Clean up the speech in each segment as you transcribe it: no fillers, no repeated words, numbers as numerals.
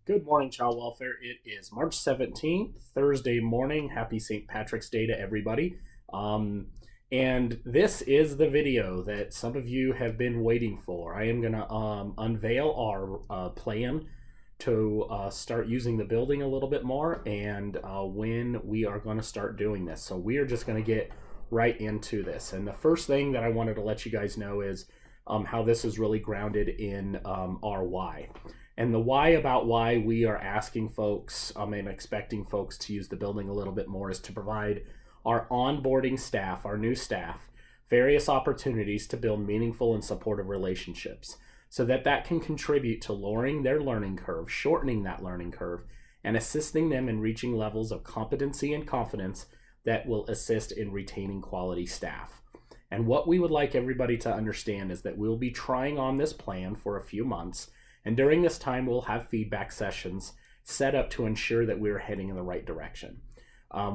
Good morning, child welfare. It is March 17th, Thursday morning. Happy St. Patrick's Day to everybody. Um, and this is the video that some of you have been waiting for. I am going to unveil our plan to start using the building a little bit more and when we are going to start doing this. So we are just going to get right into this. And the first thing that I wanted to let you guys know is how this is really grounded in our why. And the why about why we are asking folks and expecting folks to use the building a little bit more is to provide our onboarding staff, our new staff, various opportunities to build meaningful and supportive relationships so that that can contribute to lowering their learning curve, shortening that learning curve, and assisting them in reaching levels of competency and confidence that will assist in retaining quality staff. And what we would like everybody to understand is that we'll be trying on this plan for a few months, and during this time, we'll have feedback sessions set up to ensure that we're heading in the right direction.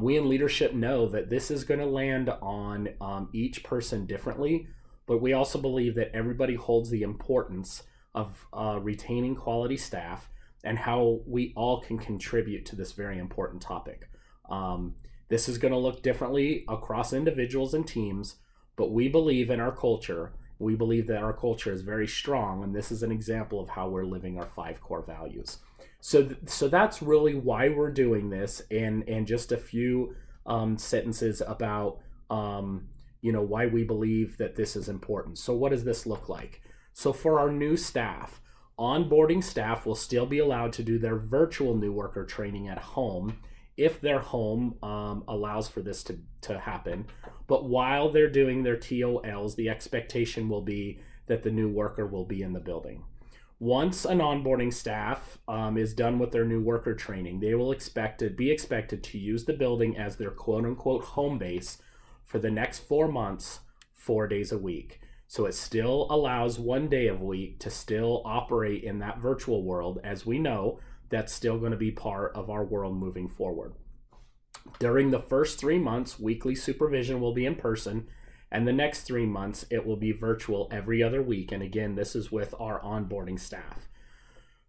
We in leadership know that this is going to land on each person differently, but we also believe that everybody holds the importance of retaining quality staff and how we all can contribute to this very important topic. This is going to look differently across individuals and teams, but we believe in our culture. We believe that our culture is very strong, and this is an example of how we're living our 5 core values. So that's really why we're doing this, and just a few sentences about why we believe that this is important. So what does this look like? So for our new staff, onboarding staff will still be allowed to do their virtual new worker training at home if their home allows for this to happen. But while they're doing their TOLs, the expectation will be that the new worker will be in the building. Once an onboarding staff is done with their new worker training, they will be expected to use the building as their quote unquote home base for the next 4 months, 4 days a week. So it still allows 1 day a week to still operate in that virtual world. As we know, that's still going to be part of our world moving forward. During the first 3 months, weekly supervision will be in person, and the next 3 months, it will be virtual every other week. And again, this is with our onboarding staff.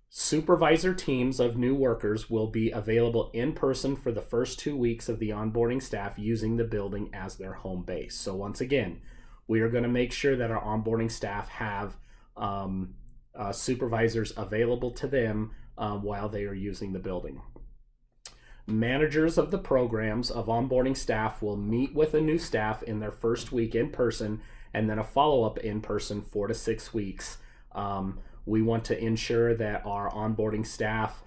Supervisor teams of new workers will be available in person for the first 2 weeks of the onboarding staff using the building as their home base. So once again, we are going to make sure that our onboarding staff have supervisors available to them while they are using the building. Managers of the programs of onboarding staff will meet with a new staff in their first week in person, and then a follow-up in person 4 to 6 weeks. We want to ensure that our onboarding staff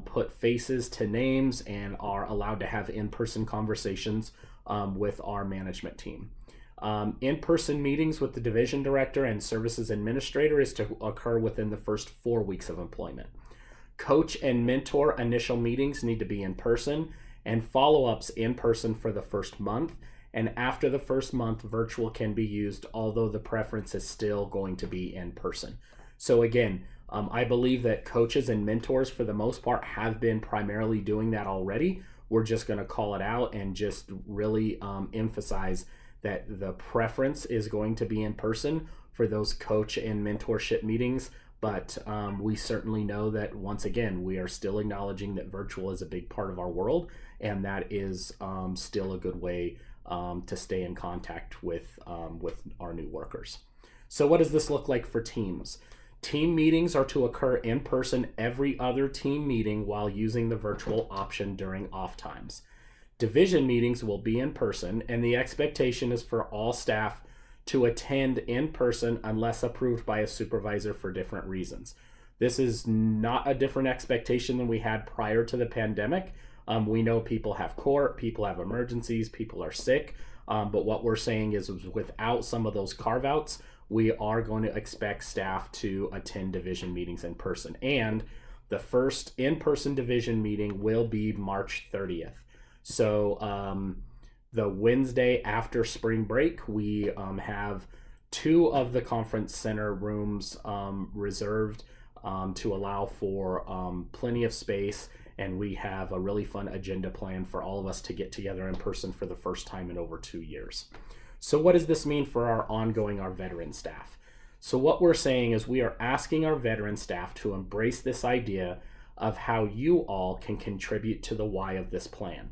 put faces to names and are allowed to have in-person conversations with our management team. In-person meetings with the division director and services administrator is to occur within the first 4 weeks of employment. Coach and mentor initial meetings need to be in person, and follow-ups in person for the first month. And after the first month, virtual can be used, although the preference is still going to be in person. So again, I believe that coaches and mentors for the most part have been primarily doing that already. We're just going to call it out and just really emphasize that the preference is going to be in person for those coach and mentorship meetings. But we certainly know that, once again, we are still acknowledging that virtual is a big part of our world, and that is still a good way to stay in contact with our new workers. So what does this look like for teams? Team meetings are to occur in person every other team meeting while using the virtual option during off times. Division meetings will be in person, and the expectation is for all staff to attend in person unless approved by a supervisor for different reasons. This is not a different expectation than we had prior to the pandemic. We know people have court, people have emergencies, people are sick, but what we're saying is without some of those carve-outs, we are going to expect staff to attend division meetings in person. And the first in-person division meeting will be March 30th. So the Wednesday after spring break, we have 2 of the conference center rooms reserved to allow for plenty of space, and we have a really fun agenda plan for all of us to get together in person for the first time in over 2 years. So what does this mean for our veteran staff? So what we're saying is we are asking our veteran staff to embrace this idea of how you all can contribute to the why of this plan.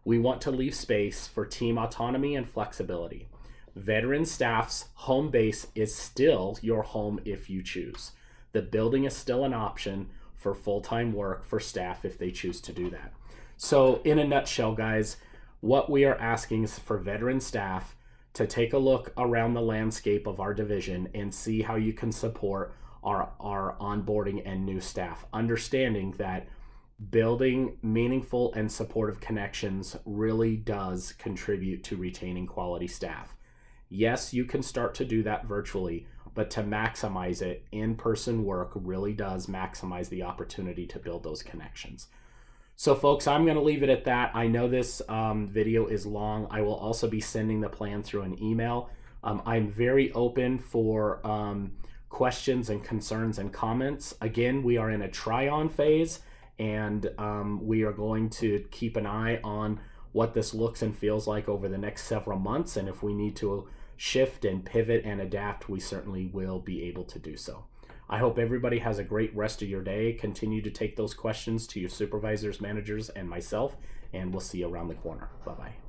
We want to leave space for team autonomy and flexibility. Veteran staff's home base is still your home if you choose. The building is still an option for full-time work for staff if they choose to do that. So in a nutshell, guys, what we are asking is for veteran staff to take a look around the landscape of our division and see how you can support our onboarding and new staff, understanding that building meaningful and supportive connections really does contribute to retaining quality staff. Yes, you can start to do that virtually, but to maximize it, in-person work really does maximize the opportunity to build those connections. So folks, I'm going to leave it at that. I know this video is long. I will also be sending the plan through an email. I'm very open for questions and concerns and comments. Again, we are in a try-on phase, and we are going to keep an eye on what this looks and feels like over the next several months. And if we need to shift and pivot and adapt, we certainly will be able to do so. I hope everybody has a great rest of your day. Continue to take those questions to your supervisors, managers, and myself, and we'll see you around the corner. Bye-bye.